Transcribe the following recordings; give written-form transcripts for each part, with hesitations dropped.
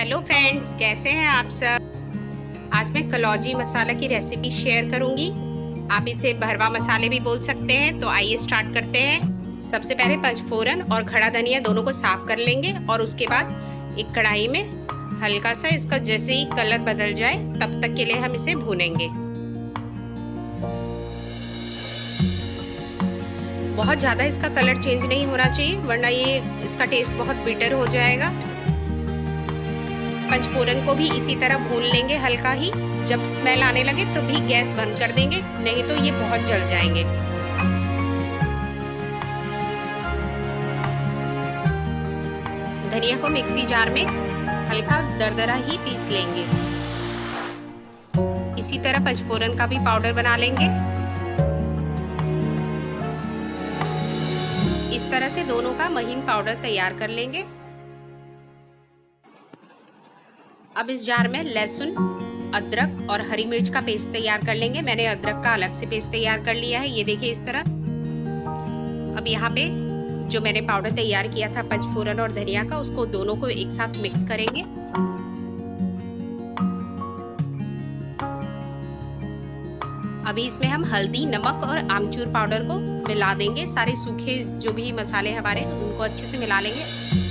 Hello friends, कैसे हैं आप सब। आज मैं कलौजी मसाला की रेसिपी शेयर करूंगी। आप इसे भरवा मसाले भी बोल सकते हैं। तो आइए स्टार्ट करते हैं। सबसे पहले पचफोरन और खड़ा धनिया दोनों को साफ कर लेंगे और उसके बाद एक कढ़ाई में हल्का सा इसका जैसे ही कलर बदल जाए तब तक के लिए हम इसे भूनेंगे। बहुत ज़्यादा इसका कलर चेंज नहीं होना चाहिए, वरना ये इसका टेस्ट बहुत बिटर हो जाएगा। पचफोरन को भी इसी तरह भून लेंगे हल्का ही। जब स्मेल आने लगे तो भी गैस बंद कर देंगे, नहीं तो ये बहुत जल जाएंगे। धनिया को मिक्सी जार में हल्का दरदरा ही पीस लेंगे। इसी तरह पचफोरन का भी पाउडर बना लेंगे। इस तरह से दोनों का महीन पाउडर तैयार कर लेंगे। अब इस जार में लहसुन, अदरक और हरी मिर्च का पेस्ट तैयार कर लेंगे। मैंने अदरक का अलग से पेस्ट तैयार कर लिया है, ये देखिए इस तरह। अब यहाँ पे जो मैंने पाउडर तैयार किया था पचफोरन और धनिया का, उसको दोनों को एक साथ मिक्स करेंगे। अभी इसमें हम हल्दी, नमक और आमचूर पाउडर को मिला देंगे। सारे सूखे जो भी मसाले हमारे उनको अच्छे से मिला लेंगे।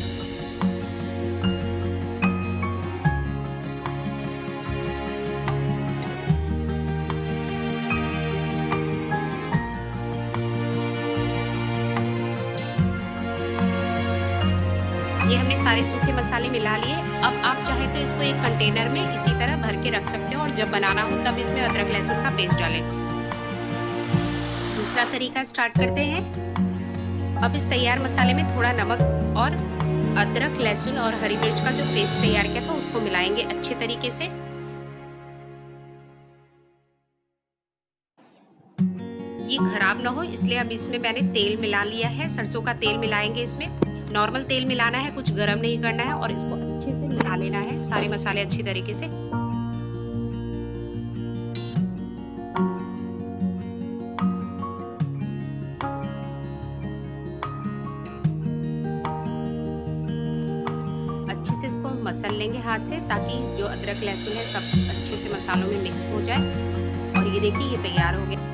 ये हमने सारे सूखे मसाले मिला लिए। अब आप चाहे तो इसको एक कंटेनर में इसी तरह भर के रख सकते हो और जब बनाना हो तब इसमें अदरक लहसुन का पेस्ट डालें। दूसरा तरीका स्टार्ट करते हैं। अब इस तैयार मसाले में थोड़ा नमक और अदरक, लहसुन और हरी मिर्च का जो पेस्ट तैयार किया था उसको मिलाएंगे अच्छे तरीके से। ये खराब ना हो इसलिए अब इसमें मैंने तेल मिला लिया है। सरसों का तेल मिलाएंगे इसमें। नॉर्मल तेल मिलाना है, कुछ गरम नहीं करना है। और इसको अच्छे से मिला लेना है, सारे मसाले अच्छी तरीके से। अच्छे से इसको मसल लेंगे हाथ से, ताकि जो अदरक लहसुन है सब अच्छे से मसालों में मिक्स हो जाए। और ये देखिए ये तैयार हो गया।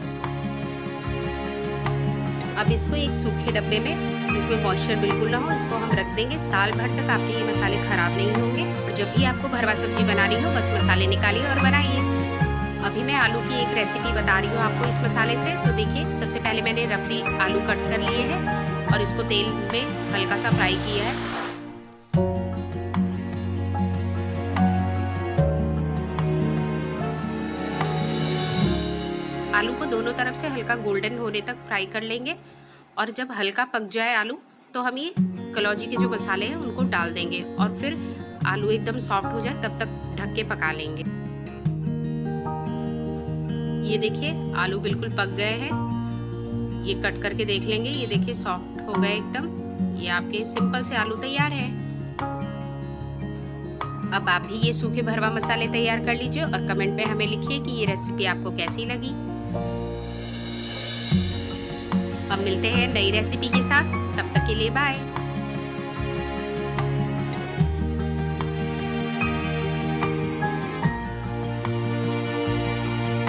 अब इसको एक सूखे डब्बे में, जिसमें मॉइस्चर बिल्कुल ना हो, इसको हम रख देंगे। साल भर तक आपके ये मसाले खराब नहीं होंगे। और जब भी आपको भरवा सब्जी बनानी हो बस मसाले निकालिए और बनाइए। अभी मैं आलू की एक रेसिपी बता रही हूँ आपको इस मसाले से। तो देखिए, सबसे पहले मैंने रफली आलू कट कर लिए हैं और इसको तेल में हल्का सा फ्राई किया है। आलू को दोनों तरफ से हल्का गोल्डन होने तक फ्राई कर लेंगे। और जब हल्का पक जाए आलू, तो हम ये कलौजी के जो मसाले हैं उनको डाल देंगे और फिर आलू एकदम सॉफ्ट हो जाए तब तक ढक के पका लेंगे। ये देखिए आलू बिल्कुल पक गए हैं। ये कट करके देख लेंगे। ये देखिए सॉफ्ट हो गए एकदम। ये आपके सिंपल से आलू तैयार है। अब आप भी ये सूखे भरवा मसाले तैयार कर लीजिए और कमेंट में हमें लिखिए कि ये रेसिपी आपको कैसी लगी। अब मिलते हैं नई रेसिपी के साथ, तब तक के लिए बाय।